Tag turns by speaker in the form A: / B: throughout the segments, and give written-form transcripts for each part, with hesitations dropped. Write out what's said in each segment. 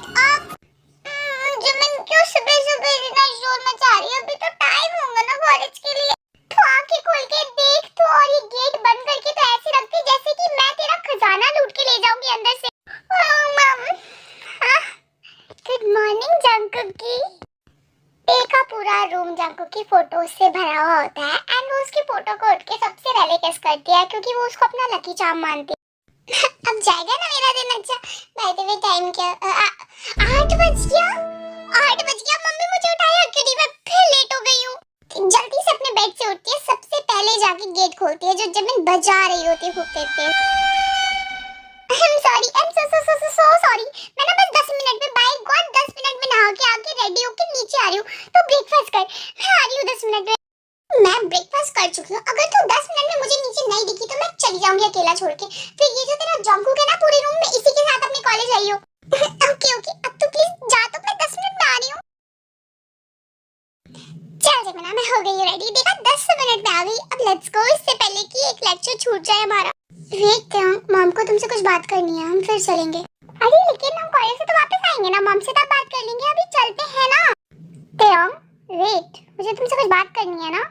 A: आप जिमिन क्यों सुबह सुबह इतना शोर मचा रही है? अभी तो टाइम होगा ना कॉलेज के लिए। तो आंखें खोल के देख तो, और ये गेट बंद करके तो ऐसे रखती जैसे कि मैं तेरा खजाना लूट के ले जाऊंगी अंदर से। गुड मॉर्निंग जंकुकी। का पूरा रूम जंकुक की फोटो से भरा हुआ होता है एंड वो उसकी फोटो को उठ के सबसे पहले किस करती है क्योंकि वो उसको अपना लकी चार्म मानती है। अब जाएगा ना मेरा दिन अच्छा। बाय द वे टाइम क्या 8 बज गया। 8 बज गया। मम्मी मुझे उठाया क्यों नहीं? मैं फिर लेट हो गई हूँ। जल्दी से अपने बेड से उठती है, सबसे पहले जाके गेट खोलती है जो जमीन बजा रही होती है खूब तेज। Sorry, I am so sorry. मैं ना बस 10 मिनट में, बाय गॉड 10 मिनट में नहा के आके रेडी होके नीचे आ रही हूँ। तो ब्रेकफास्ट कर। मैं आ रही हूँ 10 मिनट में। मैं ब्रेकफास्ट कर चुकी हूँ। अगर तू 10 मिनट में मुझे नीचे नहीं दिखी तो मैं चली जाऊंगी अकेला छोड़ के। फिर ये जो तेरा जंकुक है ना पूरे रूम में, इसी के साथ अपने कॉलेज आई हो। ओके अब तू प्लीज जा, तो मैं 10 मिनट में आ रही हूँ। चल जमीना, मैं हो गई रेडी। देखा 10 मिनट में आ गई। अब लेट्स गो, इससे पहले कि एक लेक्चर छूट जाए हमारा। वेट मॉम को तुमसे कुछ बात करनी है, हम फिर चलेंगे। अरे लेकिन हम कॉलेज से तो वापस आएंगे ना, मॉम से तब बात कर लेंगे। अभी चलते हैं ना। वेट, मुझे तुमसे कुछ बात करनी है ना।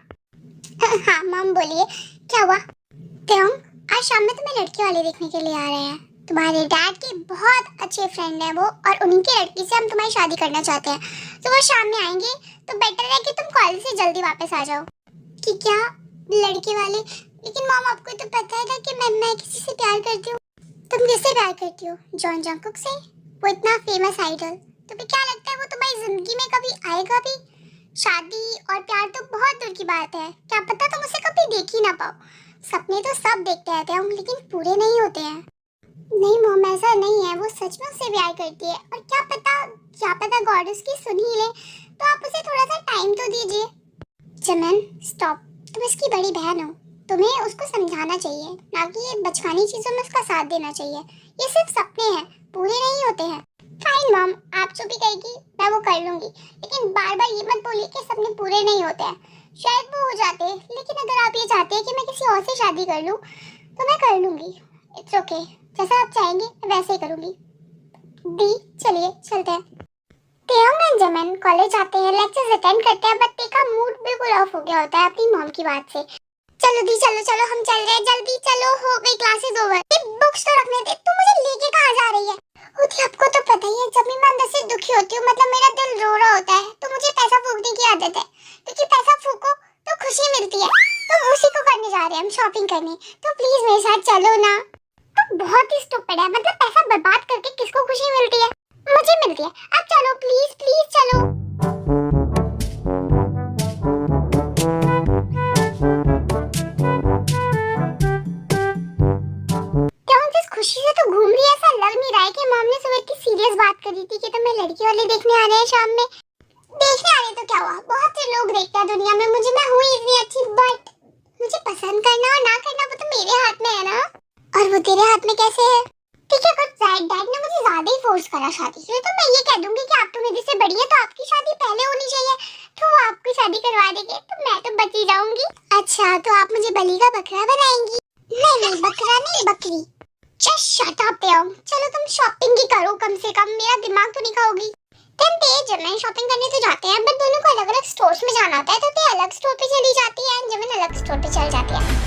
A: हाँ मॉम बोलिए, क्या हुआ? आज शाम में तुम्हें लड़की वाले देखने के लिए आ रहे हैं। तुम्हारे डैड के बहुत अच्छे फ्रेंड हैं वो, और उन्हीं की लड़की से हम तुम्हारी शादी करना चाहते हैं। तो वो शाम में आएंगे, तो बेटर है कि तुम कॉलेज से जल्दी वापस आ जाओ। कि क्या लड़के वाले? लेकिन मॉम आपको तो पता है ना कि मैं किसी से प्यार करती हूँ। तुम किससे प्यार करती हो? जॉन जंकुक से। वो इतना फेमस आइडल। तुम्हें क्या लगता है वो तुम्हारी जिंदगी में कभी आएगा भी? शादी और प्यार तो बहुत दूर की बात है। क्या पता तुम उसे कभी देख ही ना पाओ। सपने तो सब देखते रहते हैं लेकिन पूरे नहीं होते हैं। नहीं मॉम, ऐसा नहीं है। वो सच में उससे प्यार करती है, और क्या पता गॉड उसकी सुन ही ले। तो आप उसे थोड़ा सा टाइम तो दीजिए। चमन स्टॉप, तुम इसकी बड़ी बहन हो। तुम्हें उसको समझाना चाहिए, ना कि ये बचकानी चीजों में उसका साथ देना चाहिए। ये सिर्फ सपने हैं, पूरे नहीं होते हैं। फाइन मॉम, आप जो भी कहेगी मैं वो कर लूंगी, लेकिन बार बार ये मत बोलिए कि सपने पूरे नहीं होते हैं। शायद वो हो जाते हैं, लेकिन अगर आप ये चाहते हैं कि मैं किसी और से शादी कर लूं तो मैं कर लूंगी। इट्स ओके, जैसा आप चाहेंगे मैं वैसे ही करूंगी। दी चलिए चलते हैं। जमन कॉलेज आते हैं, लेक्चर्स अटेंड करते हैं, बट का मूड बिल्कुल ऑफ हो गया होता है अपनी मॉम की बात से। चलो दी चलो हम चल रहे हैं, जल्दी चलो, हो गई क्लासेस ओवर। बुक्स तो रखने दे। तू मुझे लेके कहां जा रही है? होती आपको तो पता ही है, जब मैं अंदर से दुखी होती हूँ, मतलब मेरा दिल रो रहा होता है, तो मुझे पैसा फूकने की आदत है। क्योंकि पैसा फूको तो खुशी मिलती है। तो उसी को करने जा रहे हैं हम, शॉपिंग करने। तो प्लीज मेरे साथ चलो ना। तो बहुत ही स्टूपिड है, मतलब पैसा बर्बाद करके किसको खुशी मिलती है? मुझे मिलती है। अब चलो प्लीज चलो। खुशी से तो घूम रही है, ऐसा लग नहीं रहा है कि मॉम ने सुबह इतनी सीरियस बात करी थी कि तुम्हें लड़की वाले देखने आ रहे हैं शाम में। देखने आ रहे तो क्या हुआ, बहुत से लोग देखते हैं दुनिया में मुझे, मैं हूँ इतनी अच्छी, बट मुझे पसंद करना और ना करना वो तो मेरे हाथ में है ना। और वो तेरे हाथ में कैसे है? ठीक है, अगर डैड ने मुझे ज्यादा ही फोर्स करा शादी के लिए, तो मैं ये कह दूंगी कि आप तो मेरे से बड़ी है, तो आपकी शादी पहले होनी चाहिए। तो वो आपकी शादी करवा देंगे तो मैं तो बची जाऊंगी। अच्छा, तो आप मुझे बलि का बकरा बनाएंगी? नहीं बकरा नहीं, बकरी। Just shut up यार। चलो तुम शॉपिंग ही करो, कम से कम मेरा दिमाग तो नहीं खाओगी। तुम तेज मैं शॉपिंग करने तो जाते हैं, बट दोनों को अलग अलग स्टोर्स में जाना होता है, तो ते अलग स्टोर पे चली जाती है, जमीन अलग स्टोर पे चल जाती है।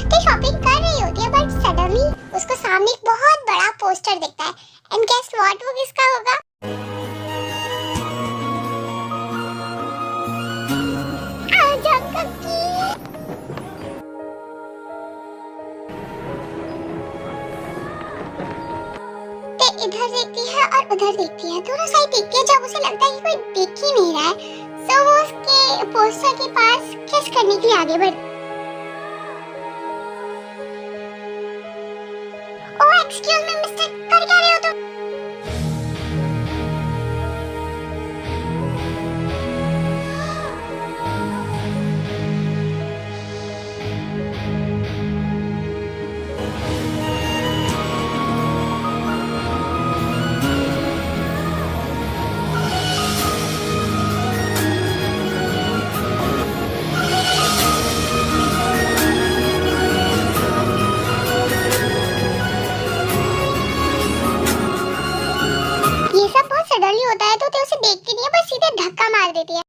A: तो शॉपिंग कर रही होती है, बट सडनली उसको सामने एक बहुत बड़ा पोस्टर दिखता है, एंड गेस व्हाट, वो किसका होगा? इधर देखती है और उधर देखती है, दोनों साइड देखती है। जब उसे लगता है कि कोई देख ही नहीं रहा है, तो वो उसके पोस्टर के पास किस करने के लिए आगे बढ़ती। ओह एक्सक्यूज मी मिस्टर, कर क्या रहे हो तुम? मार देती है।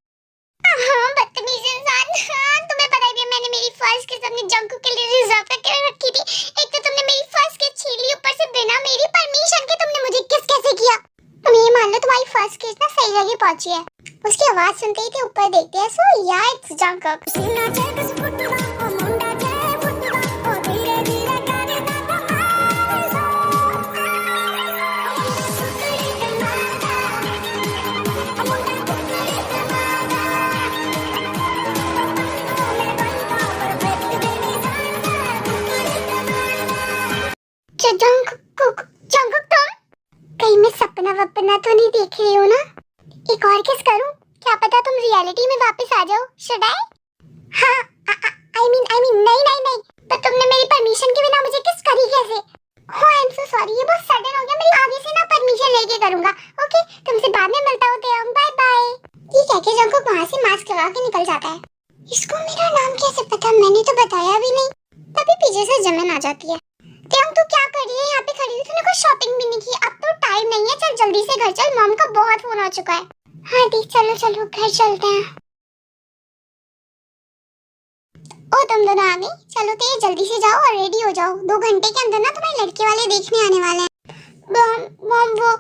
A: हाँ, बदतमीज इंसान। हाँ, तुम्हें पता ही है मैंने मेरी फर्स्ट किस अपने जंकू के लिए रिजर्व करके रखी थी। एक तो तुमने मेरी फर्स्ट किस छीन ली, ऊपर से बिना मेरी परमिशन के तुमने मुझे किस कैसे किया। तुम ये मान लो तुम्हारी फर्स्ट किस ना सही जगह पहुंची है। उसकी आवाज सुनते ही थे ऊपर देखते हैं, सो या इट्स जंकू। जंकक जंकक तुम कहीं मैं सपना वपना तो नहीं देख रही हो ना? एक और किस करूं? क्या पता तुम रियलिटी में वापस आ जाओ। Should I? हाँ, आई मीन नहीं। पर तुमने मेरी परमिशन के बिना मुझे किस करी कैसे? ओह आई एम सो सॉरी, ये बहुत सडन हो गया। मैं आगे से ना परमिशन लेके करूंगा। ओके, तुमसे बाद में मिलता हूं। तेयंग बाय बाय। ये कह के जंकक वहां से मास्क लगा के निकल जाता है। इसको मेरा नाम कैसे पता? मैंने तो बताया भी नहीं। तभी पीछे से जमन आ जाती है। तेयंग तू क्या कर रही है यहाँ पे खड़ी हुई? तूने कोई शॉपिंग भी नहीं की? अब तो टाइम नहीं है, चल जल्दी से घर चल, मॉम का बहुत फोन आ चुका है। हाँ दी, चलो घर चलते हैं। ओ तुम दोनों आ गई? चलो तो ये जल्दी से जाओ और रेडी हो जाओ। 2 घंटे के अंदर ना तुम्हारे लड़के वाले देखने आने वाले हैं। मॉम वो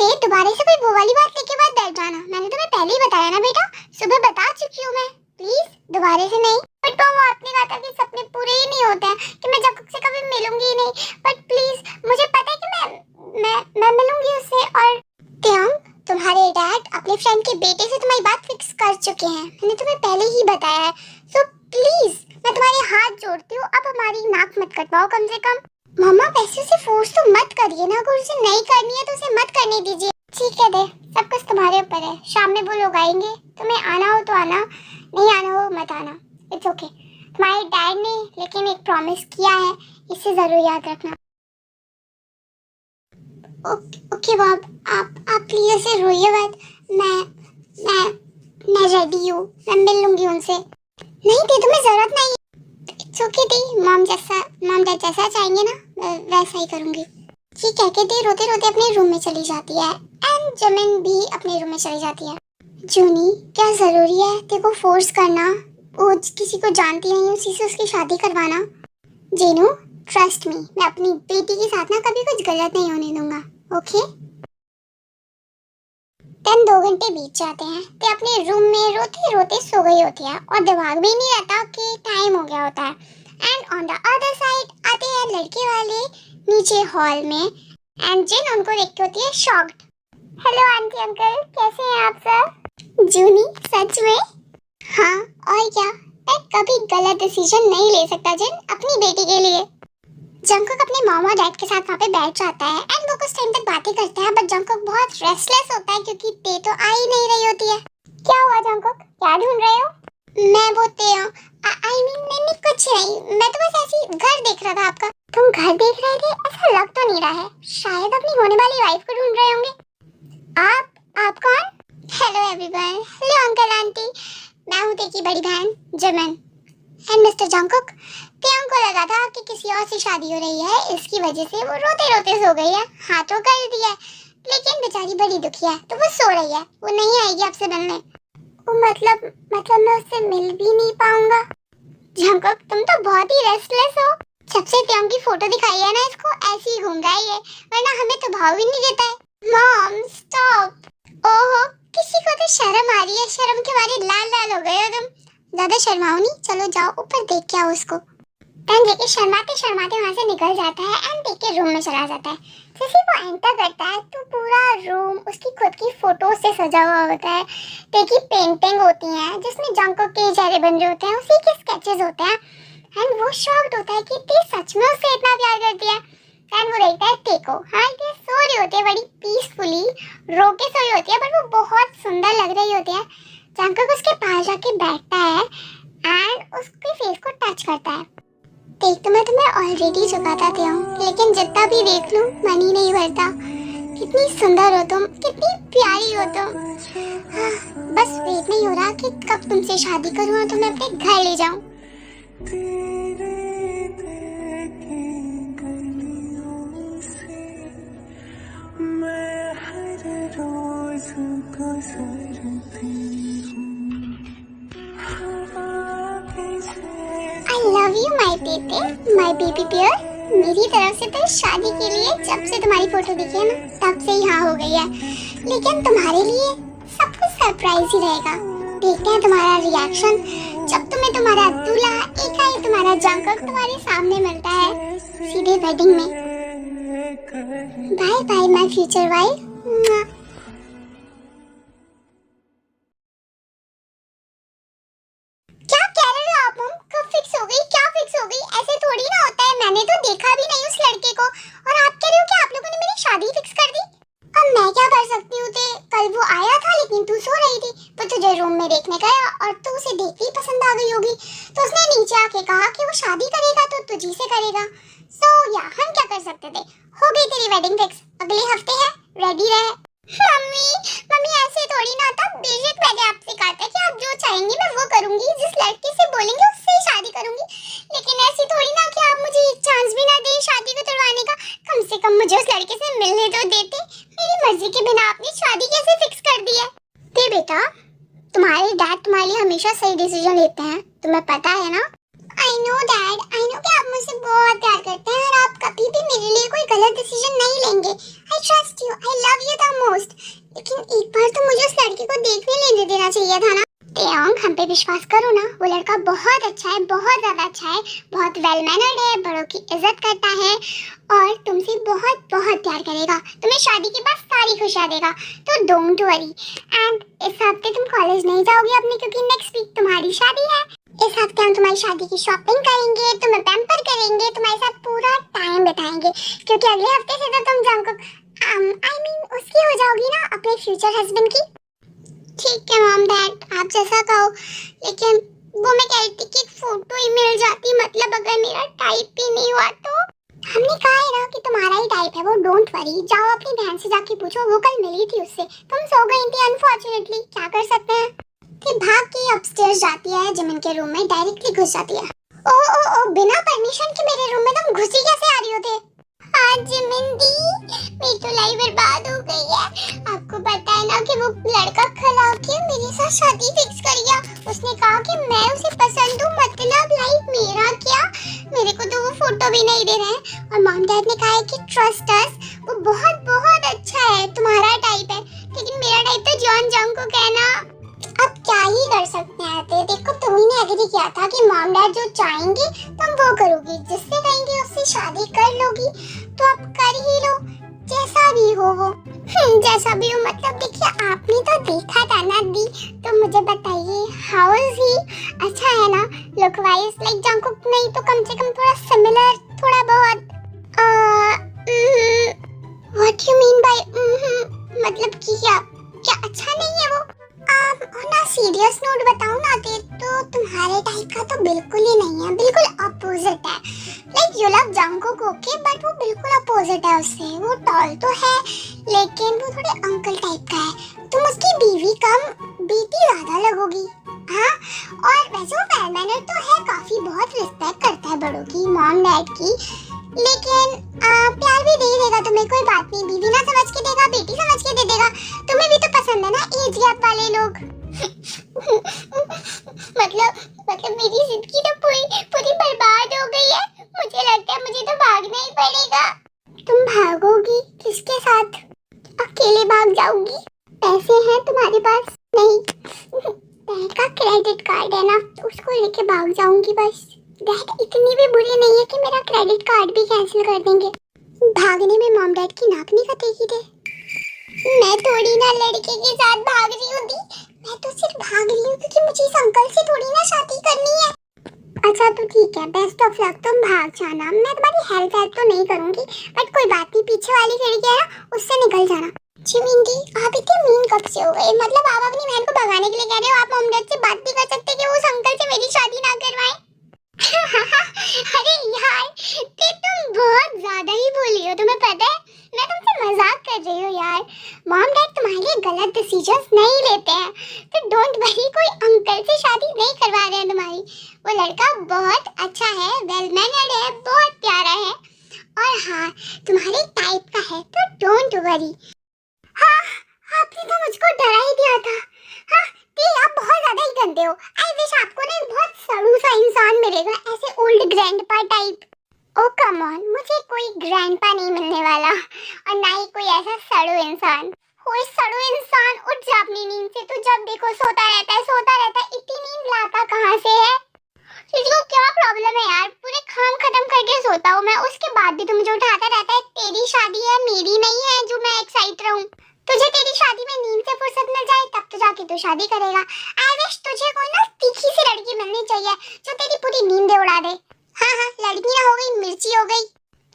A: ते दोबारा से कोई वो वाली बात लेके मत बैठ जाना। मैंने तुम्हें पहले ही बताया ना बेटा, सुबह बता चुकी हूँ मैं। प्लीज दोबारा से नहीं। बट वो आपने कहा था कि सपने पूरे ही नहीं होते हैं, कि मैं जंकक से कभी मिलूंगी ही नहीं। बट प्लीज मुझे पता है कि मैं मिलूंगी उससे। और तेयंग, तुम्हारे डैड अपने फ्रेंड के बेटे से तुम्हारी बात फिक्स कर चुके हैं। मैंने तुम्हें पहले ही बताया है। सो प्लीज मैं तुम्हारे हाथ जोड़ती हूँ, अब हमारी नाक मत कटवाओ कम से कम। मम्मा पैसे से फोर्स तो मत करिए ना, अगर उसे नहीं करनी है तो उसे मत करने दीजिए। ठीक है दे, सब कुछ तुम्हारे ऊपर है। शाम में वो लोग आएंगे, तुम्हें आना हो तो आना, नहीं आना हो मत आना। It's okay. तुम्हारे डैड ने लेकिन एक प्रॉमिस किया है, इसे जरूर याद रखना। ओके बाब, आप प्लीज ऐसे रोइए मत। मैं रेडी हूँ, मैं मिल लूंगी उनसे। नहीं दी, तुम्हें जरूरत नहीं। It's okay the, mom dad जैसा चाहेंगे ना वैसा ही करूंगी। ये कह के दी रोते रोते अपने रूम में चली जाती है एंड जमिन भी अपने रूम में चली जाती है। जूनी, क्या जरूरी है तेरे को फोर्स करना? वो किसी को जानती नहीं, उसी से उसकी शादी करवाना। जेनू ट्रस्ट मी, मैं अपनी बेटी के साथ ना कभी कुछ गलत नहीं होने दूंगा। ओके? 2 घंटे बीत जाते हैं। ते अपने रूम में रोते रोते सो गई होती है और दिमाग में नहीं रहता कि टाइम हो गया होता है। And on the other side आते हैं लड़के वाले नीचे हॉल में एंड जिन उनको देख के होती है शॉक्ड। हेलो आंटी अंकल, कैसे हैं आप सर? जूनी, सच में? हाँ और क्या, मैं कभी गलत डिसीजन नहीं ले सकता जिन अपनी बेटी के लिए। जंकक अपने मॉम और डैड के साथ वहाँ पे बैठ जाता है एंड वो कुछ टाइम तक बातें करते हैं। बट जंकक बहुत रेस्टलेस होता है क्योंकि ते तो आ ही नहीं रही होती है। क्या हुआ जंकक, क्या ढूंढ रहे हो? मैं वो ते आई मीन नहीं कुछ नहीं, मैं तो बस ऐसे ही घर देख रहा था आपका। तुम घर देख रहे थे? ऐसा लग तो नहीं रहा है, शायद अपनी होने वाली वाइफ को ढूंढ रहे होंगे। आप कौन? Hello everyone, hello uncle aunty, मैं हूँ ते की बड़ी बहन जमन। एंड मिस्टर जंकक, तेयंग को लगा था कि किसी और से शादी हो रही है, इसकी वजह से वो रोते रोते सो गई है। हाँ तो कर दिया, लेकिन बेचारी बड़ी दुखी है तो वो सो रही है, वो नहीं आएगी आपसे मिलने। मतलब मैं उससे मिल भी नहीं पाऊंगा। जंकक, तुम तो बहुत ही रेस्टलेस हो। जब से तेयंग की फोटो दिखाई है ना, इसको ऐसे ही घूम रहा है, वरना हमें तो भाव ही नहीं देता है। Mom stop. ओहो, किसी को तो शर्म आ रही है, शर्म के मारे लाल लाल हो गए हो तुम। ज्यादा शर्माओ नहीं, चलो जाओ ऊपर देख के आओ उसको। एंड जेके शर्माते शर्माते वहाँ से निकल जाता है एंड टेक के रूम में चला जाता है। जैसे वो एंटर करता है तो पूरा रूम उसकी खुद की फोटो से सजा हुआ होता है। टेक की पेंटिंग होती है जिसमें जंकक के चेहरे बन रहे होते हैं, उसी के स्केचेस होते हैं। एंड वो शॉक्ड होता है कि ते सच में उससे इतना प्यार करती है। एंड वो देखता है टेको, हाँ ये सो रही होती है बड़ी पीसफुली, रो के सो रही होती है, बट वो बहुत सुंदर लग रही होती है। जंकक उसके पास जाके बैठता है एंड उसके फेस को टच करता है। देख तो मैं तुम्हें ऑलरेडी बताते हूँ, लेकिन जितना भी देख लूँ मन ही नहीं भरता। कितनी सुंदर हो तुम, कितनी प्यारी हो तुम। हाँ, बस वेट नहीं हो रहा कि कब तुमसे शादी करूँ और तुम्हें अपने घर ले जाऊँ। मैं हर रोज गुजरती लव यू माय बेटे, माय बेबी बियर। मेरी तरफ से तो शादी के लिए जब से तुम्हारी फोटो दिखी है ना, तब से ही हाँ हो गई है। लेकिन तुम्हारे लिए सब कुछ सरप्राइज ही रहेगा। देखते हैं तुम्हारा रिएक्शन जब तुम्हें तुम्हारा दूल्हा एकाएक तुम्हारा जंकक तुम्हारे सामने मिलता है सीधे वेडिंग में। Bye bye my future wife. क्या कह रहे हो आप? हम कब फिक्स हो गई? क्या फिक्स हो गई? ऐसे थोड़ी ना होता है। मैंने तो देखा भी नहीं उस लड़के को और आप कह रहे हो कि आप लोगों ने मेरी शादी फिक्स कर दी। अब मैं क्या कर सकती हूँ? कल वो आया था लेकिन तू सो रही थी, वो तुझे रूम में देखने गया और तू उसे देखते ही पसंद आ गई होगी, तो उसने नीचे आके कहा कि वो शादी करेगा तो तुझी से करेगा। सो या हम क्या कर सकते थे? हो गई तेरी वेडिंग फिक्स, अगले हफ्ते है, रेडी रहे। मम्मी मम्मी ऐसे थोड़ी ना था। बेशक मैंने आपसे कहा था कि आप जो चाहेंगी मैं वो करूंगी, जिस लड़के से बोलेंगे उससे ही शादी करूंगी। लेकिन ऐसी थोड़ी ना कि आप मुझे एक चांस भी ना दे शादी को तुड़वाने का। कम से कम मुझे उस लड़के से मिलने तो देते। मेरी मर्जी के बिना आपने शादी कैसे फिक्स कर दी है? ते बेटा, तुम्हारे डैड तुम्हारे लिए हमेशा सही डिसीजन लेते हैं, तुम्हें पता है ना? I know dad, I know कि आप मुझसे बहुत प्यार करते हैं और आप कभी भी मेरे लिए कोई गलत डिसीजन नहीं लेंगे। I trust you, I love you the most. लेकिन एक बार तो मुझे उस लड़के को देखने लेने देना चाहिए था ना। तेयोंग, हम पे विश्वास करो ना, वो लड़का बहुत अच्छा है, बहुत ज्यादा अच्छा है, बहुत वेल मैनर्ड है, बड़ों की इज्जत करता है और तुमसे बहुत बहुत प्यार करेगा। तुम्हें शादी के बाद सारी खुशियां देगा, तो डोंट वरी। एंड इस हफ्ते तुम कॉलेज नहीं जाओगी अपने, क्योंकि नेक्स्ट वीक तुम्हारी शादी है। इस हफ्ते हम तुम्हारी शादी की शॉपिंग करेंगे, तुम्हें पैम्पर करेंगे, तुम्हारे साथ पूरा टाइम बिताएंगे, क्योंकि अगले हफ्ते से तो तुम जंकुक उसकी हो जाओगी ना, अपने फ्यूचर हस्बैंड की। ठीक है मॉम डैड, आप जैसा कहो। लेकिन वो मैं कह रही थी कि एक फोटो ही मिल जाती, मतलब अगर मेरा टाइप ही नहीं हुआ तो। हमने कहा है ना कि तुम्हारा ही टाइप है वो, डोंट वरी। जाओ अपनी बहन से जाके पूछो, वो कल मिली थी उससे, तुम सो गई थी अनफॉर्चुनेटली, क्या कर सकते हैं। फिर भाग के अपस्टेयर्स जाती है जिमिन के रूम में, डायरेक्टली घुस जाती है। ओ ओ ओ, बिना परमिशन के मेरे रूम में तुम घुसी कैसे आ रही हो थे? आज जिमिन दी, मेरी तो लाइफ बर्बाद हो गई है। आपको पता है ना कि वो लड़का खला के मेरे साथ शादी फिक्स कर गया। उसने कहा कि मैं उसे पसंद हूँ, मतलब लाइक मेरा क्या, मेरे को तो वो फोटो भी नहीं दे रहे हैं। और मॉम डैड ने कहा है कि ट्रस्ट अस, वो बहुत बहुत अच्छा है, तुम्हारा टाइप है। लेकिन मेरा टाइप तो जॉन जंग को कहना। अब क्या ही कर सकते हैं? देखो तुम्ही ने एग्री किया था कि मॉम डैड जो चाहेंगे तुम वो करोगी, जिससे कहेंगे उससे शादी कर लोगी, तो अब कर ही लो, जैसा भी हो वो। जैसा भी हो मतलब, देखिए आपने तो देखा था ना दी, तो मुझे बताइए हाउ इज ही? अच्छा है ना लुक वाइज? लाइक जंकुक नहीं तो कम से कम थोड़ा सिमिलर, थोड़ा बहुत। व्हाट यू मीन बाय मतलब कि क्या अच्छा नहीं है वो? और ना सीरियस नोट बताऊं ना तो तुम्हारे टाइप का तो बिल्कुल ही नहीं है, बिल्कुल अपोजिट है। Like you love Jungkook okay, but वो बिल्कुल अपोजिट है उससे। वो टॉल तो है लेकिन वो थोड़े अंकल टाइप का है। तुम उसकी बीवी कम बेटी ज्यादा लगोगी। हाँ, और वैसे वो वेल मैनर्ड तो है काफी, बहुत रिस्पेक्ट करता है बड़ों की, मॉम डैड की। लेकिन प्यार भी दे देगा तुम्हें, कोई बात नहीं। बीवी ना समझ के देगा, बेटी समझ के दे देगा। तुम्हें भी तो पसंद है ना एज गैप वाले लोग। मतलब मेरी जिंदगी तो पूरी बर्बाद हो गई है। मुझे लगता है मुझे तो भागना ही पड़ेगा। तुम भागोगी किसके साथ? अकेले भाग जाओगी? पैसे हैं तुम्हारे पास? नहीं, डैड का क्रेडिट कार्ड है ना, उसको लेके भाग जाऊंगी बस। डैड इतनी भी बुरी नहीं है कि मेरा क्रेडिट कार्ड भी कैंसिल कर देंगे। भागने में मॉम डैड की नाक नहीं कटेगी थे। मैं थोड़ी ना लड़के के साथ भाग रही हूँ दी, मैं तो सिर्फ भाग रही हूँ क्योंकि मुझे इस अंकल से थोड़ी ना शादी करनी है। अच्छा तो ठीक है, बेस्ट ऑफ लक, तुम भाग जाना। मैं तुम्हारी हेल्प तो नहीं करूंगी, बट कोई बात नहीं, पीछे वाली खिड़की है ना उससे निकल जाना। जिमिन दी, आप इतने मीन कब से हो गए? मतलब आप अपनी बहन को भगाने के लिए कह रहे हो? आप मॉम डैड से बात नहीं कर सकते कि उस अंकल से मेरी शादी ना करवाएं? अरे यार, तुम बहुत ज्यादा ही बोल रही हो, तुम्हें पता है मैं तुमसे मजाक कर रही हूँ यार। मॉम डैड तुम्हारे लिए गलत डिसीजंस नहीं लेते हैं, तो डोंट वरी, कोई अंकल से शादी नहीं करवा रहे हैं तुम्हारी। वो लड़का बहुत अच्छा है, वेल मैनर्ड है, बहुत प्यारा है और हाँ तुम्हारे टाइप का है, तो डोंट वरी। हाँ, आपने तो मुझको डरा ही दिया था। हाँ, आप बहुत ज्यादा ही गंदे हो। आई विश आपको ना एक बहुत सड़ू सा इंसान मिलेगा, ऐसे old grandpa type. Oh come on, मुझे कोई ग्रैंडपा नहीं मिलने वाला और ना ही कोई ऐसा सड़ू इंसान। कोई सड़ू इंसान उठ जा अपनी नींद से, तो जब देखो सोता रहता है सोता रहता है। इतनी नींद लाता कहाँ से है? तुझको क्या प्रॉब्लम है यार? पूरे काम खत्म करके सोता हूँ मैं, उसके बाद भी तू मुझे उठाता रहता है। तेरी शादी है, मेरी नहीं है जो मैं एक्साइट रहूं। तुझे तेरी शादी में नींद से फुर्सत मिल जाए तब तो जाके तू शादी करेगा। आई विश तुझे कोई ना तीखी सी लड़की मिलनी चाहिए जो तेरी पूरी नींदें उड़ा दे। हाँ हाँ, लड़की ना हो गई मिर्ची हो गई,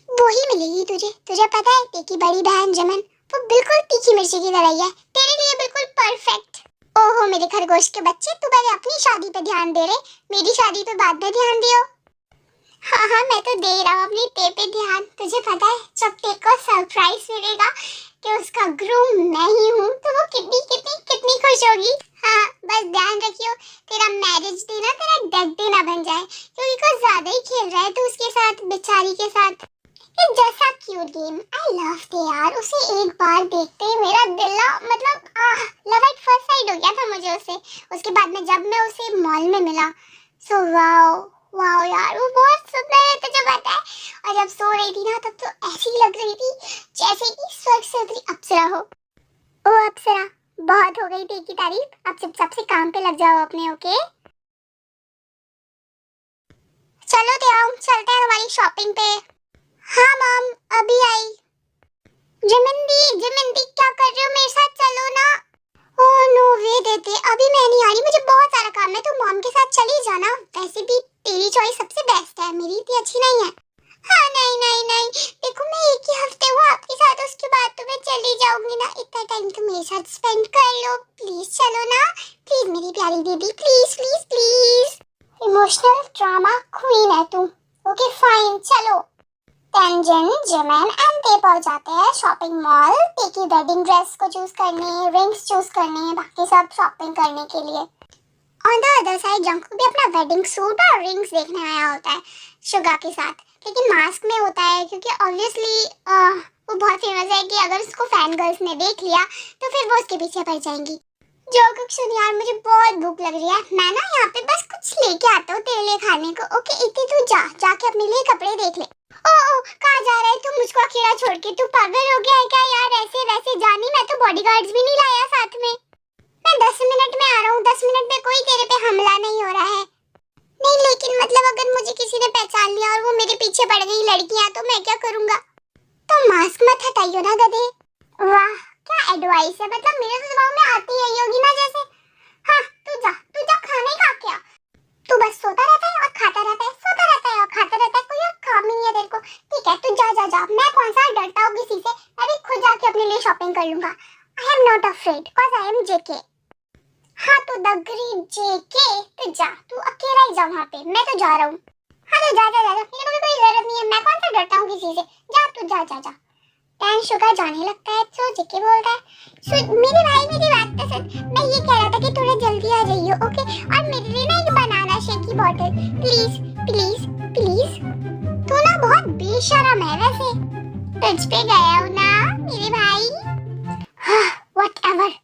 A: वो ही मिलेगी तुझे। तुझे पता है तेरी बड़ी बहन जमन वो बिल्कुल तीखी मिर्ची की तरह ही है, तेरे लिए बिल्कुल परफेक्ट। ओहो मेरे खरगोश के बच्चे, तू पहले अपनी शादी पे ध्यान दे रहे, मेरी शादी पे बाद में ध्यान दियो। हाँ हाँ मैं तो दे रहा हूँ अपनी ते पे ध्यान। तुझे पता है जब ते को सरप्राइज मिलेगा कि उसका ग्रूम मैं ही हूँ तो वो कितनी कितनी कितनी खुश होगी। हाँ बस ध्यान रखियो तेरा मैरिज डे ना तेरा डेथ डे ना बन जाए, क्योंकि कुछ ज्यादा ही खेल रहा है तू उसके साथ, बेचारी के साथ। ये जैसा क्यूट गेम आई लव थे यार, उसे एक बार देखते ही मेरा दिल ना मतलब लव एट फर्स्ट साइट हो गया था मुझे उससे। उसके बाद में जब मैं उसे मॉल में मिला सो वाओ वाओ यार वो बहुत सुंदर है तुझे पता है। और जब सो रही थी ना तब तो ऐसी लग रही थी जैसे कि स्वर्ग से उतरी अप्सरा हो। ओ अप्सरा बहुत हो गई थी की तारीफ, अब चुपचाप से काम पे लग जाओ अपने। ओके चलो त्याग चलते हैं हमारी शॉपिंग पे। हाँ मॉम अभी आई। जिमिंदी क्या कर रहे हो? मेरे साथ चलो ना। ओह नो वे देते, अभी मैं नहीं आ रही, मुझे बहुत सारा काम है। तो मॉम के साथ चली जाना, वैसे भी तेरी चॉइस सबसे बेस्ट है, मेरी इतनी अच्छी नहीं है। हाँ नहीं नहीं नहीं, देखो मैं एक ही हफ्ते हूँ आपके साथ, उसके बाद तो मैं चली जाऊंगी ना। इतना टाइम तो मेरे साथ स्पेंड कर लो प्लीज, चलो ना प्लीज मेरी प्यारी दीदी, please please please. Emotional drama queen है तू। ओके फाइन चलो। टेंजन जिमिन एंड ते पहुंच जाते हैं शॉपिंग मॉल। ते की वेडिंग ड्रेस को चूज करने, रिंग्स चूज करने, बाकी सब शॉपिंग करने के लिए। On the other side Jungkook भी अपना वेडिंग सूट और रिंग्स देखने आया होता है शुगा के साथ, लेकिन मास्क में होता है क्योंकि ऑब्वियसली वो बहुत फेमस है कि अगर उसको फैन गर्ल्स ने देख लिया तो फिर वो उसके पीछे पड़ जाएंगी। जंकुक सुन यार मुझे बहुत भूख लग रही है, मैं ना यहाँ पे बस कुछ लेके आता हूँ तेरे लिए खाने को। ओके इतनी तू जाके अपने लिए कपड़े देख ले। ओ कहाँ जा रहा है तू मुझको अकेला छोड़ के? तू पागल हो गया है क्या यार? ऐसे वैसे जानी, मैं तो बॉडीगार्ड्स भी नहीं लाया साथ में। मैं 10 मिनट में आ रहा हूँ, 10 मिनट में कोई तेरे पे हमला नहीं हो रहा है। नहीं लेकिन मतलब अगर मुझे किसी ने पहचान लिया और वो मेरे पीछे पड़ गई लड़कियां तो मैं क्या करूँगा? तो मास्क मत हटाइयो ना गधे। वाह क्या एडवाइस है, मतलब मेरे स्वभाव में आती है योगी ना जैसे। हाँ तू जा खाने खा क्या? तू बस सोता रहता है और खाता रहता है, सोता रहता है और खाता रहता है, कोई और काम ही नहीं है तेरे को। ठीक है तू जा। मैं कौन सा डरता हूँ किसी से, मैं भी खुद जाके अपने लिए शॉपिंग कर लूंगा। I am not afraid because I am JK. हाँ तो द ग्रेट जेके, तू जा, तू अकेला ही जा वहाँ पे, मैं तो जा रहा हूँ। हाँ तो जा मेरे को भी कोई जरूरत नहीं है, मैं कौन सा डरता हूँ किसी से। जा तू जा। टैन शुगर जाने लगता है तो जेके बोलता है मेरे भाई मेरी बात तो सुन, मैं ये कह रहा था कि थोड़ा जल्दी आ जाइए ओके, और मेरे लिए ना एक बनाना शेक की बॉटल प्लीज प्लीज प्लीज। तू ना बहुत बेशरम है वैसे, तुझ पे गया हूँ ना मेरे भाई। Whatever.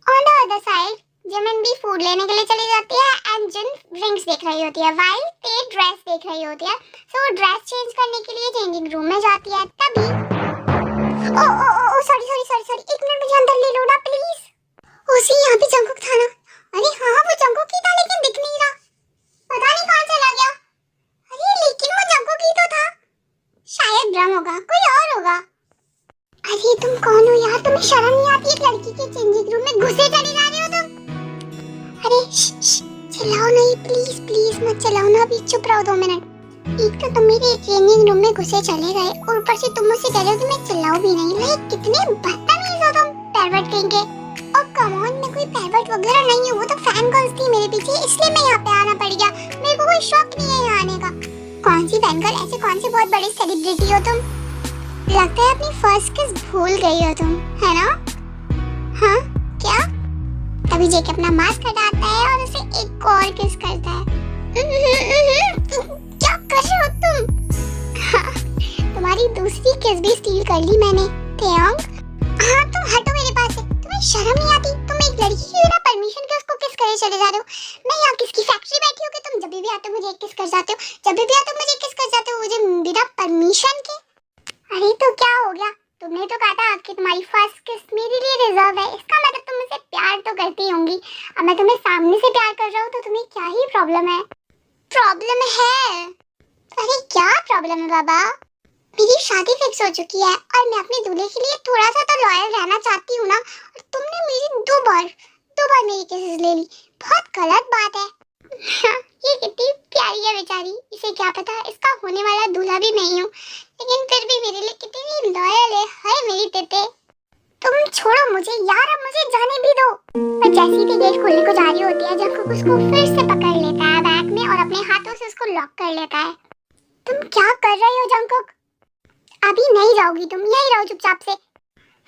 A: On the other side Jimin भी फूड लेने के लिए चली जाती है एंड जिन ड्रिंक्स देख रही होती है व्हाइल ते ड्रेस देख रही होती है। सो ड्रेस चेंज करने के लिए चेंजिंग रूम में जाती है। तभी ओ सॉरी एक मिनट मुझे अंदर ले लो ना प्लीज। उसी यहाँ पे जंकुक था ना? अरे हाँ वो जंकुक ही था लेकिन दिख नहीं रहा, पता नहीं कहाँ चला गया। अरे लेकिन वो जंकुक ही तो था, शायद ड्रम होगा कोई और होगा। अरे तुम कौन हो यार, तुम्हें शर्म नहीं आती एक लड़की के चेंजिंग रूम में घुसे चले जा रहे हो तुम? अरे चिल्लाओ नहीं प्लीज प्लीज मत चिल्लाओ ना, अभी चुप रहो 2 मिनट। एक तो तुम मेरे चेंजिंग रूम में घुसे चले गए और ऊपर से तुम मुझसे कह रहे हो कि मैं चिल्लाऊं भी नहीं। लाइक कितने बदतमीज हो तुम, परवर्ट कहेंगे। और कम ऑन मैं कोई परवर्ट वगैरह नहीं हूँ, वो तो फैन गर्ल्स थी मेरे पीछे इसलिए मैं यहाँ पे आना पड़ गया, मेरे को कोई शौक नहीं है यहाँ आने का। कौन सी फैन गर्ल, ऐसे कौन सी बहुत बड़ी सेलिब्रिटी हो तुम? लगता है अपनी फर्स्ट किस भूल गई हो तुम, है ना? हाँ क्या? तभी जेके अपना मास्क हटाता है और उसे एक और किस करता है। क्या कर रहे हो तुम? हाँ, तुम्हारी दूसरी किस भी स्टील कर ली मैंने तेयंग। हाँ तुम हटो मेरे पास से, तुम्हें शर्म नहीं आती? तुम एक लड़की की बिना परमिशन के उसको किस कर करे चले जा रहे हो? मैं यहाँ किसकी फैक्ट्री बैठी हूँ कि तुम जब भी आते हो मुझे एक किस कर जाते हो, जब भी आते हो मुझे एक किस कर जाते हो, मुझे बिना परमिशन के? अरे तो क्या हो गया? तुमने तो कहा था कि तुम्हारी फर्स्ट किस मेरे लिए रिजर्व है, इसका मतलब तुम मुझसे प्यार तो करती होंगी। अब मैं तुम्हें सामने से प्यार कर रहा हूँ तो तुम्हें क्या ही प्रॉब्लम है? प्रॉब्लम है? अरे क्या प्रॉब्लम है बाबा? मेरी शादी फिक्स हो चुकी है और मैं अपने दूल्हे के लिए थोड़ा सा तो लॉयल रहना चाहती हूँ ना, और तुमने मेरी दो बार मेरी केसेस ले ली। बहुत गलत बात है। ये कितनी प्यारी है बेचारी, इसे क्या पता इसका होने वाला दूल्हा भी नहीं हूँ, लेकिन फिर भी मेरे लिए कितनी लॉयल है। हाय मेरी तेते, तुम छोड़ो मुझे यार, अब मुझे जाने भी दो। पर जैसी भी गेट खोलने को जा रही होती है, जंकुक उसको फिर से पकड़ लेता है बैग में और अपने हाथों से उसको लॉक कर लेता है। तुम क्या कर रही हो जंकुक? अभी नहीं जाओगी तुम, यहीं रहो चुपचाप से।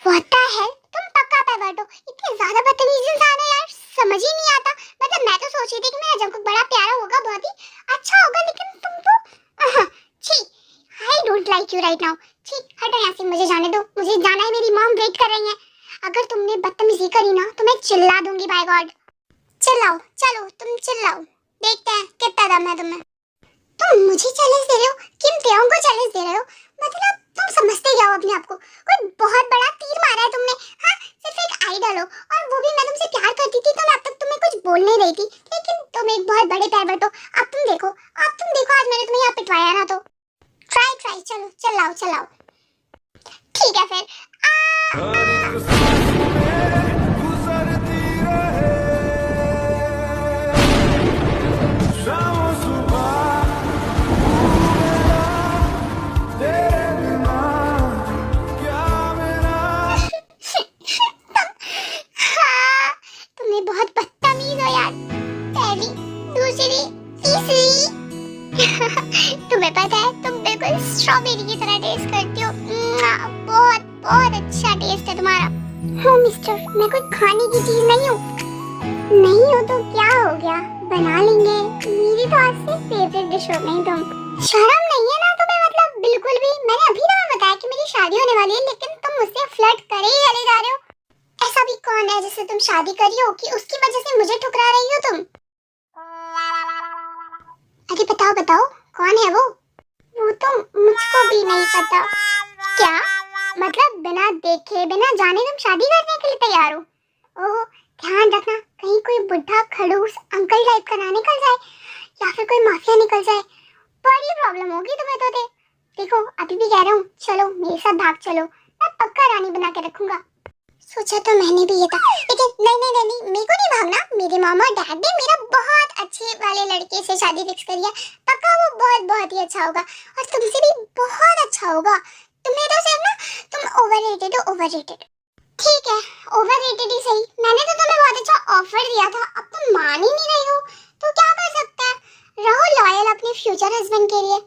A: What the hell? तुम पक्का पे बैठो, इतने ज्यादा बदतमीज इंसान है यार, समझ ही नहीं आता। मतलब मैं तो सोच रही थी कि मेरा जंकुक बड़ा प्यारा होगा, बहुत ही अच्छा होगा, लेकिन तुम तो छी, I don't like you right now। छी, हटो यहाँ से, मुझे जाने दो, मुझे जाना है, मेरी मॉम वेट कर रही है। अगर तुमने बदतमीजी करी ना तो मैं चिल्ला दूंगी, बाय गॉड। चिल्लाओ, चलो तुम चिल्लाओ, देखते हैं कितना दम है तुम्हें। तुम मुझे चैलेंज दे रहे हो? किम तेओंग को चैलेंज दे रहे हो? मतलब तुम समझते क्या हो अपने आप को? कोई बहुत बड़ा तीर मारा है तुमने? हाँ, सिर्फ एक आइडल हो, और वो भी मैं तुमसे प्यार करती थी तो मैं अब तक तुम्हें कुछ बोल नहीं रही थी, लेकिन तुम एक बहुत बड़े पैर हो। अब तुम देखो आज मैंने तुम्हें यहाँ पिटवाया ना, तो ट्राई चलो चिल्लाओ। ठीक है फिर। बहुत बदतमीज हो यार, पहली दूसरी तीसरी। तुम्हें पता है तुम बिल्कुल स्ट्रॉबेरी की तरह टेस्ट करती हो, बहुत अच्छा टेस्ट है तुम्हारा। हाँ मिस्टर, मैं कोई खाने की चीज नहीं हूँ। नहीं हो तो क्या हो गया, बना लेंगे, मेरी तो आज से फेवरेट डिश हो गई तुम। शर्म नहीं है ना तुम्हें? मतलब बिल्कुल भी। मैंने अभी तुम्हें बताया कि मेरी शादी होने वाली है, लेकिन तुम मुझसे फ्लर्ट करे ही चले जा रहे हो। ऐसा भी कौन है जिससे तुम शादी करी हो कि उसकी वजह से मुझे ठुकरा रही हो तुम? अरे बताओ कौन है वो? वो तो मुझको भी नहीं पता। क्या मतलब बिना देखे बिना जाने तुम शादी करने के लिए तैयार हो? ओहो, ध्यान रखना कहीं कोई बुढ़ा खड़ूस अंकल टाइप का ना निकल जाए, या फिर कोई माफिया निकल जाए, बड़ी प्रॉब्लम होगी तुम्हें तो। देखो अभी भी कह रहा हूँ, चलो मेरे साथ भाग चलो, मैं पक्का रानी बना के रखूंगा। सोचा तो मैंने भी ये था, लेकिन नहीं, मेरे को नहीं भागना। मेरे मामा और डैड ने मेरा बहुत अच्छे वाले लड़के से शादी फिक्स करी है, पक्का वो बहुत ही अच्छा होगा, और तुमसे भी बहुत अच्छा होगा। तुम्हें तो सिर्फ ना, तुम ओवररेटेड। ठीक है, ओवररेटेड ही सही, मैंने तो तुम्हें बहुत अच्छा ऑफर दिया था, अब तुम मान ही नहीं रही हो, तो क्या कर सकते हैं। रहो लॉयल अपने फ्यूचर हस्बैंड के लिए।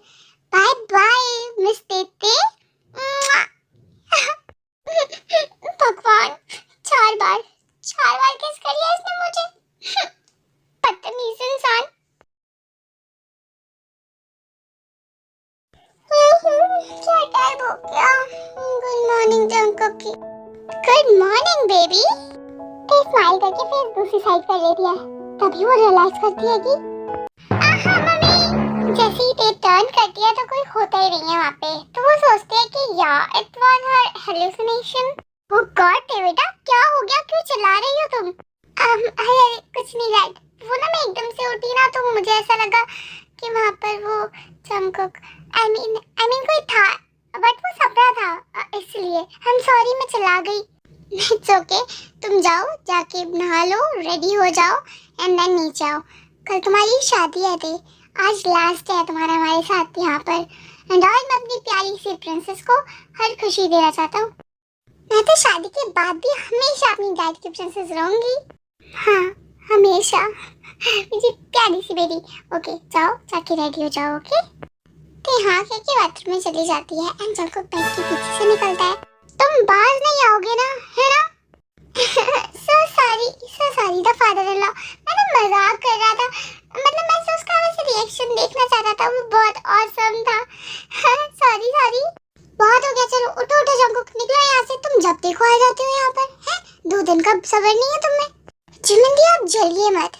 A: बाय बाय मिस तेते। भगवान, चार बार किस करिए इसने मुझे। बदतमीज इंसान। क्या टाइम हो गया? Good morning Jungkook. Good morning baby. Smile करके फिर दूसरी साइड कर लेती है, तभी वो रियलाइज करती है कि मम्मी, जैसे ही टेप टर्न करती है तो कोई होता ही नहीं है वहाँ पे, तो वो सोचती है कि या it was her hallucination. Oh god बेटा, क्या हो गया, क्यों चिल्ला रही हो तुम? अरे कुछ नहीं डैड, वो ना मैं एकदम से उठी ना तो मुझे ऐसा लगा कि वहाँ पर वो जंकुक आई मीन कोई था, बट वो सपना था, इसलिए आई एम सॉरी मैं चिल्ला गई। इट्स ओके, तुम जाओ, जाके नहा लो, रेडी हो जाओ एंड देन नीचे आओ। कल तुम्हारी शादी है थे, आज लास्ट है तुम्हारा हमारे साथ यहाँ पर, एंड आज मैं अपनी प्यारी सी प्रिंसेस को हर खुशी देना चाहता हूँ। मैं तो शादी के बाद भी हमेशा अपनी डैड की प्रिंसेस रहूंगी। हाँ हमेशा, मेरी प्यारी सी बेटी। ओके जाओ, जाके रेडी हो जाओ। ओके तो हाँ कहके बाथरूम में चली जाती है एंड जंकुक बेड के पीछे से निकलता है। तुम बाज नहीं आओगे ना, है ना? so sorry the father in law, मैं तो मजाक कर रहा था, मतलब मैं उसका वैसे रिएक्शन देखना चाह रहा था, वो बहुत ऑसम था। सॉरी बहुत हो गया, चलो उठो जंकुक, निकलो यहाँ से। तुम जब देखो आ जाते हो यहाँ पर, हैं? 2 दिन का सबर नहीं है तुम्हें? जिमिंदी आप जलिए मत,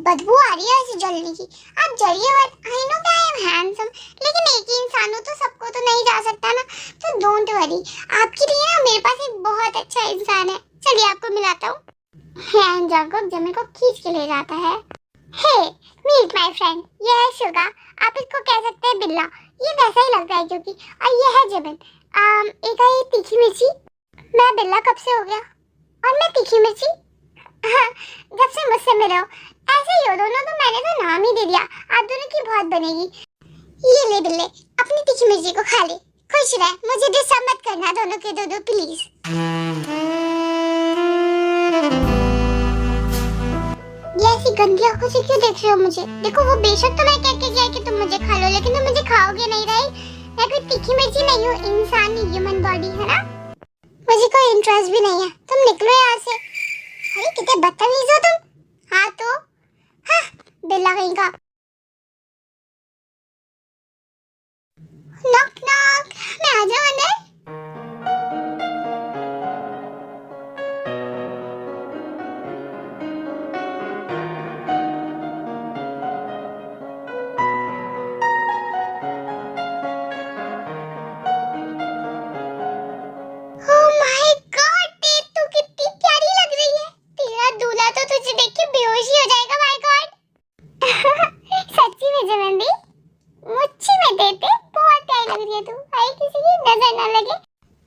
A: बदबू आ रही है ऐसे जलने की। आप जलिए मत। आई नो कि आई एम हैंडसम, लेकिन एक ही इंसान हूँ तो सबको तो नहीं जा सकता ना, तो डोंट वरी। आपके लिए ना मेरे पास एक बहुत अच्छा इंसान है, चलिए आपको मिलाता हूँ। एंड जैकब जब मेरे को खींच के ले जाता है। हे मीट माय फ्रेंड, ये है शुगा, आप इसको कह सकते हैं बिल्ला, ये वैसा ही लगता है क्योंकि। और ये है जबन, एक है ये तीखी मिर्ची। मैं बिल्ला कब से हो गया और मैं तीखी मिर्ची? हाँ, जब से मुझसे मिले हो। ऐसे ही हो दोनों, तो मैंने तो नाम ही दे दिया, आप दोनों की बहुत बनेगी। ये ले बिल्ले, अपनी तीखी मिर्ची को खा ले, खुश रह, मुझे डिस्टर्ब मत करना दोनों के दो प्लीज। ये ऐसी गंदी आंखों से क्यों देख रहे हो मुझे? देखो वो बेशक तो मैं कह के गया कि तुम मुझे खा लो, लेकिन तुम मुझे खाओगे नहीं, राइट? मैं कोई तीखी मिर्ची नहीं हूँ, इंसान ही, ह्यूमन बॉडी है ना। मुझे कोई इंटरेस्ट भी नहीं है, तुम निकलो यहाँ से। अरे कितने बदतमीज हो तुम। हाँ तो हाँ, बिल्ला कहीं का। नॉक नॉक, मैं आ जाऊँ अंदर?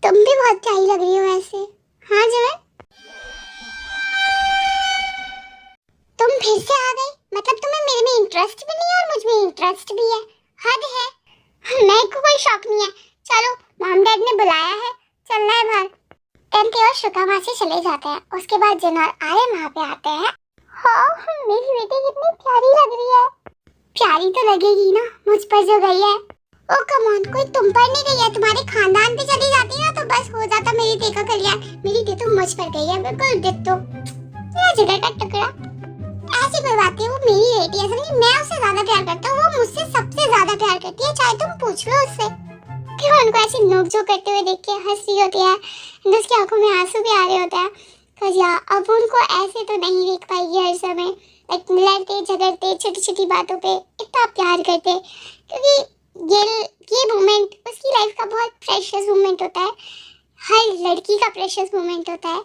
A: तुम भी बहुत प्यारी लग रही हो वैसे। हाँ जमन, तुम फिर से आ गई, मतलब तुम्हें मेरे में इंटरेस्ट भी नहीं है और मुझ में इंटरेस्ट भी है। हद है। मैं को कोई शौक नहीं है। चलो, मॉम डैड ने बुलाया है, चलना है बाहर। टेंथे और शुका माँ से चले जाते हैं, उसके बाद जिन और आर्यन वहाँ पे आते हैं। हाँ, मेरी बेटी कितनी प्यारी लग रही है। प्यारी तो लगेगी ना, मुझ पर जो गई है। ओ कम ऑन, कोई तुम पर नहीं गई है, तुम्हारे खानदान पे चली जाती ना तो बस हो जाता मेरी देखा कल्याण। मेरी दी तो मुझ पर गई है, बिल्कुल डिट्टो। मेरा जिगर का टुकड़ा। ऐसी कोई बात नहीं, वो मेरी बेटी है, समझी? मैं उससे ज्यादा प्यार करता हूँ, वो मुझसे सबसे ज्यादा प्यार करती है, चाहे तुम पूछ लो उससे। क्यों उनको ऐसे नोक-झोंक करते हुए देख के हंस रही होती है, उसकी आंखों में आंसू भी आ रहे होते हैं। कजिया अब उनको ऐसे तो नहीं देख पाएगी हर समय, लाइक लड़ते झगड़ते छोटी छोटी बातों पे इतना प्यार करते, क्योंकि ये मोमेंट उसकी लाइफ का बहुत प्रेशियस मोमेंट होता है, हर लड़की का प्रेशियस मोमेंट होता है।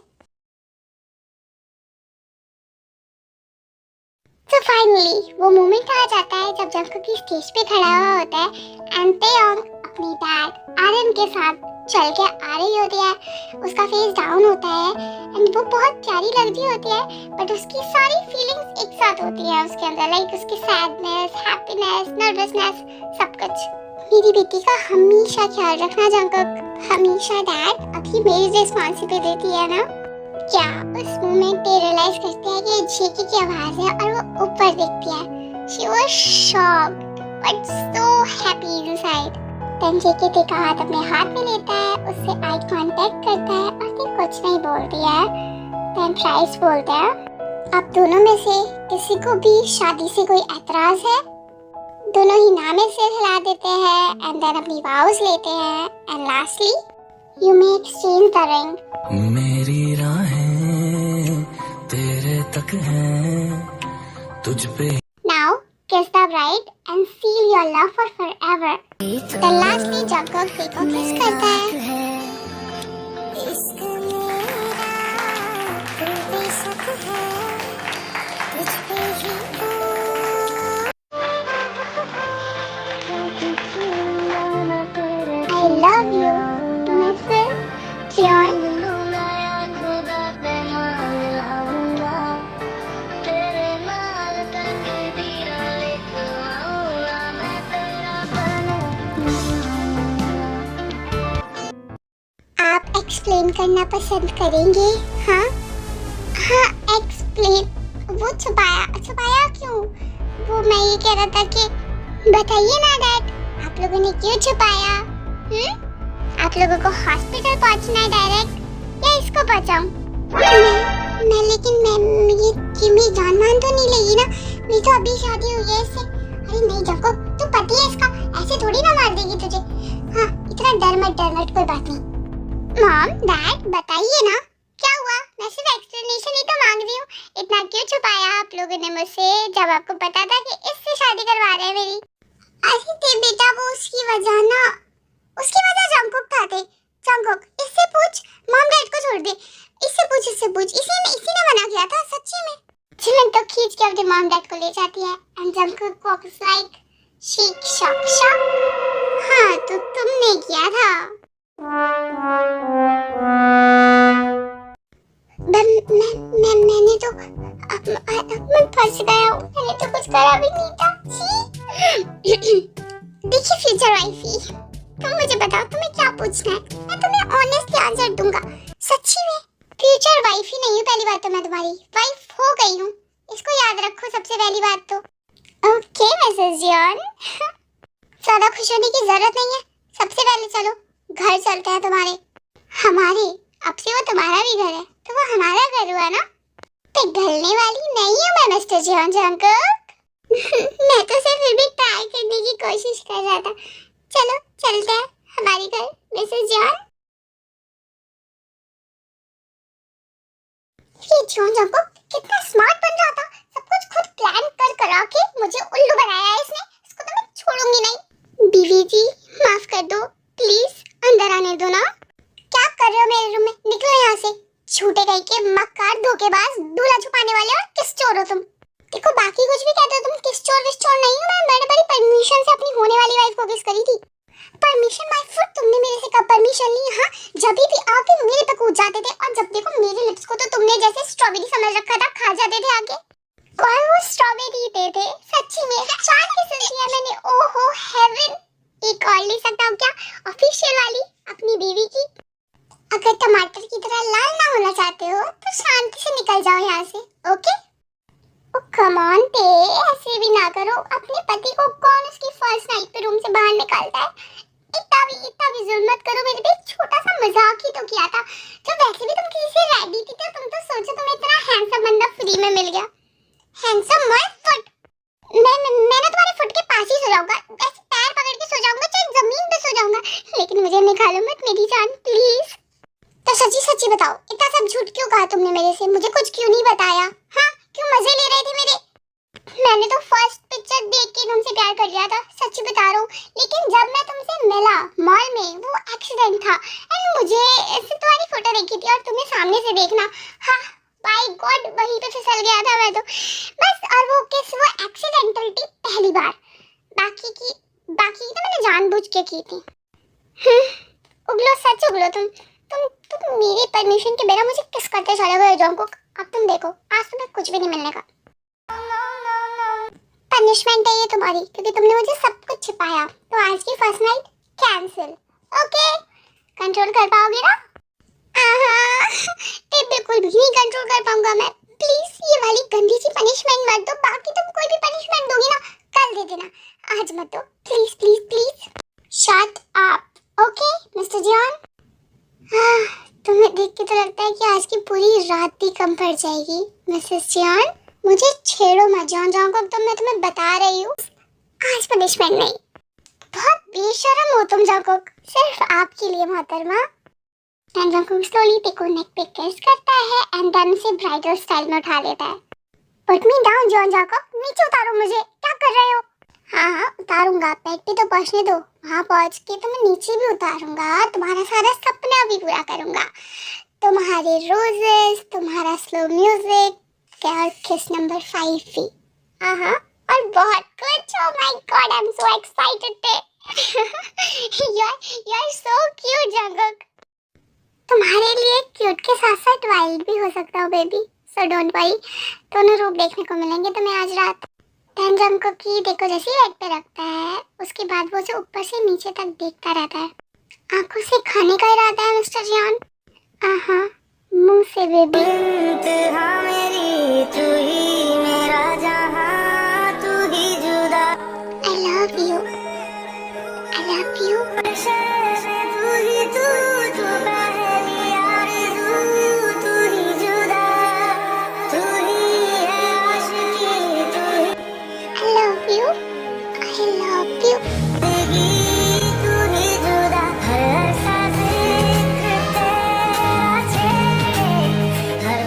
A: तो फाइनली वो मोमेंट आ जाता है जब जंगकुक स्टेज पे खड़ा हुआ होता है एंड तेयोंग अपनी डैड आर्यन के साथ चल के आ रही होती है। उसका फेस डाउन होता है एंड वो बहुत प्यारी लग रही होती है, बट उसकी सारी फीलिंग्स एक साथ होती है उसके अंदर, लाइक उसकी सैडनेस, हैप्पीनेस, नर्वसनेस, सब कुछ। मेरी बेटी का हमेशा ख्याल रखना जंगकुक, हमेशा डैड। अभी मेरी रिस्पॉन्सिबिलिटी है ना। क्या उस मोमेंट पे रियलाइज करते हैं कि जेकी की आवाज है और वो ऊपर देखती है। She was shocked but so happy inside. तन जेकी का हाथ अपने हाथ में लेता है, उससे आई कांटेक्ट करता है और फिर कुछ नहीं बोलती है। तन प्राइस बोलता है, आप दोनों में से किसी को भी शादी से कोई एतराज है? दोनों ही नामे से हिला देते हैं एंड देन अपनी वाउस लेते हैं and lastly you may exchange the ring.
B: मेरी राहें तेरे तक हैं, तुझ पे।
A: Now kiss the bride and seal your love for forever. Then lastly Jungkook V को किस करता है। I love you, Mr. John. आप एक्सप्लेन करना पसंद करेंगे? हाँ हाँ, एक्सप्लेन। वो छुपाया क्यों? वो मैं ये कह रहा था कि बताइए ना डैड, आप लोगों ने क्यों छुपाया? आप लोगों को हॉस्पिटल पहुंचना है डायरेक्ट या इसको बचाऊं? मैं लेकिन ये मेरी जान मान तो नहीं लेगी ना? मेरी तो अभी शादी हुई है इससे। अरे नहीं जंगकुक, तू पति है इसका, ऐसे थोड़ी ना मार देगी तुझे। हाँ, इतना डर मत कोई बात नहीं। मॉम डैड बताइए ना क्या हुआ, मैं सिर्फ एक्सप्लेनेशन ही तो मांग रही हूँ। इतना क्यों छुपाया आप लोगों ने मुझसे, जब आपको पता था कि इससे शादी करवा रहे हैं मेरी? अरे ते बेटा, वो उसकी वजह ना, उसकी वजह जंगकुक था। ते जंगकुक, इससे पूछ, मॉम डैड को छोड़ दे, इससे पूछ, इसी ने मना किया था सच्ची में। चिमन तो खींच के अपने मॉम डैड को ले जाती है and Jungkook walks like shake shock shock. हाँ तो तुमने किया था। मैंने तो मैं फंस गया हूँ, मैंने तो कुछ करा भी नहीं था। देखिए फ्यूचर वाइफी, तुम मुझे बताओ तुम्हें क्या पूछना है, मैं तुम्हें ऑनेस्टली आंसर दूंगा। सच्ची में फ्यूचर वाइफी नहीं हूँ, पहली बात तो मैं तुम्हारी वाइफ हो गई हूँ, इसको याद रखो सबसे पहली बात तो। ओके मिसेस जॉन, ज्यादा खुश होने की जरूरत नहीं है। सबसे पहले चलो घर चलते हैं तुम्हारे, हमारे, अब से वो तुम्हारा भी घर है तो वो हमारा घर हुआ ना। पिघलने वाली नहीं हूँ मैं मिस्टर जॉन जंगकुक। मैं तो सिर्फ फिर भी ट्राई करने की कोशिश कर रहा था। चलो चलते हैं हमारे घर मिसेस जॉन। ये जॉन जंगकुक कितना स्मार्ट बन रहा था, सब कुछ खुद प्लान कर करा के मुझे उल्लू बनाया है इसने, इसको तो मैं छोड़ूंगी नहीं। बीवी जी माफ कर दो प्लीज, अंदर आने दो ना। क्या कर रहे हो मेरे रूम में, निकलो यहाँ से। झूठे कहीं के मक्कार, धोखेबाज, दूल्हा छुपाने वाले और किस चोर हो तुम। देखो बाकी कुछ भी कहते हो तुम, किस चोर विस चोर नहीं हूँ मैं, मैंने बड़ी परमिशन से अपनी होने वाली वाइफ को किस करी थी। परमिशन माय फुट, तुमने मेरे से कब परमिशन ली? हाँ जब भी आके मेरे पे कूद जाते थे, और जब देखो मेरे लिप्स को तो तुमने जैसे स्ट्रॉबेरी समझ रखा था, खा जाते थे आके। और वो स्ट्रॉबेरी देते सच्ची में 4 किस्म दिया मैंने, ओहो हेवन। एक और ले सकता हूँ क्या, ऑफिशियल वाली अपनी बीवी की। अगर टमाटर की तरह लाल ना होना चाहते हो तो शांति से निकल जाओ यहाँ से, ओके? ओ कम ऑन ते, ऐसे भी ना करो। अपने पति को कौन उसकी फर्स्ट नाइट पे रूम से बाहर निकालता है? इतना भी जुल्म मत करो मेरे पे, छोटा सा मजाक ही तो किया था। जब वैसे भी तुम किसी से रेडी थी तो तुम तो सोचो तुम्हें इतना हैंडसम बंदा फ्री में मिल गया। हैंडसम माय फुट, मैं ना तुम्हारे फुट के पास ही सो जाऊंगा, ऐसे पैर पकड़ के सो जाऊंगा, चाहे जमीन पे सो जाऊंगा, लेकिन मुझे निकालो मत मेरी जान प्लीज। तो सच्ची बताओ, इतना सब झूठ क्यों कहा तुमने मेरे से, मुझे कुछ क्यों नहीं बताया? हाँ क्यों मजे ले रहे थे मेरे? मैंने तो फर्स्ट पिक्चर देख के तुमसे प्यार कर लिया था, सच्ची बता रहा हूँ। लेकिन जब मैं तुमसे मिला मॉल में, वो एक्सीडेंट था एंड मुझे ऐसे तुम्हारी फोटो देखी थी और तुम्हें सामने से देखना, हाँ बाय गॉड वहीं पे फिसल गया था मैं तो बस। और वो किस, वो एक्सीडेंटल थी पहली बार, बाकी की तो मैंने जानबूझ के की थी। उगलो सच उगलो तुम मेरी परमिशन के बिना मुझे किस करते चले गए जंगकुक। अब तुम देखो आज तुम्हें कुछ भी नहीं मिलने का। पनिशमेंट है ये तुम्हारी, क्योंकि तुमने मुझे सब कुछ छिपाया। तो आज की first night cancel, okay? Control कर पाओगे ना? ते बिल्कुल भी नहीं कंट्रोल कर पाऊंगा मैं। प्लीज ये वाली गंदी सी पनिशमेंट मत दो, बाकी तुम कोई भी पनिशमेंट दोगी ना कल दे देना, आज मत दो please please please. Shut up, okay mister John? तुम्हें देख के तो लगता है कि आज की पूरी रात भी कम पड़ जाएगी मिसेस जॉन। मुझे छेड़ो मत जॉन जंगकुक, तो मैं तुम्हें बता रही हूँ आज पनिशमेंट नहीं। बहुत बेशर्म हो तुम जंगकुक, सिर्फ आपके लिए मोहतरमा। जंगकुक स्लोली टेको नेक पे किस करता है एंड देन उसे ब्राइडल स्टाइल में उठा लेता है। Put me down John Jungkook, नीचे उतारो मुझे, क्या कर रहे हो? हाँ उतारूंगा, पेट पे तो पहुंचने दो, वहाँ पहुंच के तो मैं नीचे भी उतारूंगा, तुम्हारा सारा सपना भी पूरा करूंगा। तुम्हारे रोजेस, तुम्हारा स्लो म्यूजिक और किस नंबर 5 भी। और बहुत कुछ। Oh my god, I am so excited. You are so cute Jungkook. तुम्हारे लिए क्यूट के साथ साथ वाइल्ड भी हो सकता हूँ बेबी, सो डोंट वरी। दोनों रूप देखने को मिलेंगे तुम्हें आज रात। जंगकुक की देखो जैसे बेड पे रखता है, उसके बाद वो जो ऊपर से नीचे तक देखता रहता है। आंखों से खाने का इरादा है मिस्टर जॉन? मुंह से बेबी। मेरी तू ही मेरा जहां, तू ही जुदा। I love you, I love you। तू ही तू पहली आरज़ू, तू ही जुदा, तू ही है आशिकी, तू ही। I love you, I love you। तू ही जुदा, हर सांस एक तेरा छेड़े, हर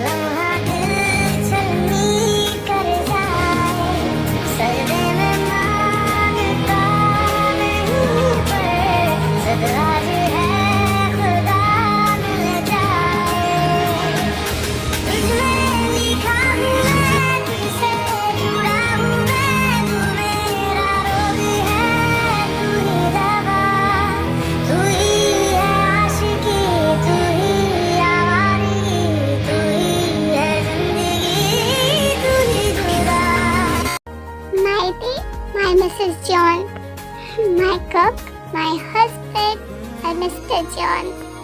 A: Mrs. John. My cook, my husband, and Mr. John.